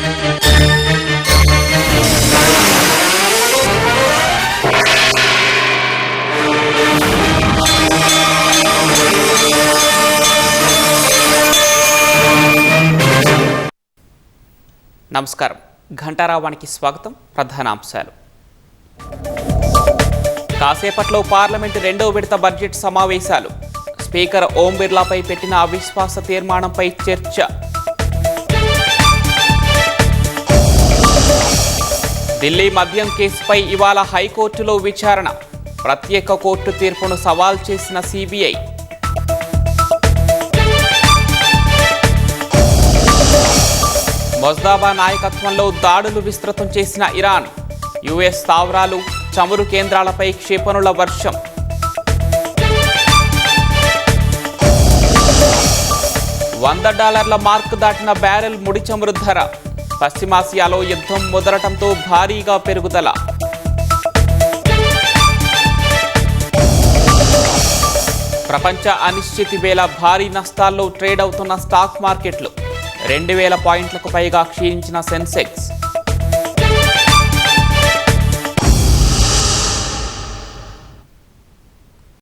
నమస్కారం. ఘంటారావానికి స్వాగతం. ప్రధానాంశాలు. కాసేపట్లో పార్లమెంటు రెండో విడత బడ్జెట్ సమావేశాలు. స్పీకర్ ఓం బిర్లాపై పెట్టిన అవిశ్వాస తీర్మానంపై చర్చ. ఢిల్లీ మద్యం కేసుపై ఇవాళ హైకోర్టులో విచారణ. ప్రత్యేక కోర్టు తీర్పును సవాల్ చేసిన సిబిఐ. మొజ్దాబా నాయకత్వంలో దాడులు విస్తృతం చేసిన ఇరాన్. యుఎస్ స్థావరాలు, చమురు కేంద్రాలపై క్షిపణుల వర్షం. $100 మార్క్ దాటిన బ్యారెల్ ముడి చమురు ధర. పశ్చిమాసియాలో యుద్ధం ముదరటంతో భారీగా పెరుగుదల. ప్రపంచ అనిశ్చితి వేళ భారీ నష్టాల్లో ట్రేడ్ అవుతున్న స్టాక్ మార్కెట్లు. 2000 పాయింట్లకు పైగా క్షీణించిన సెన్సెక్స్.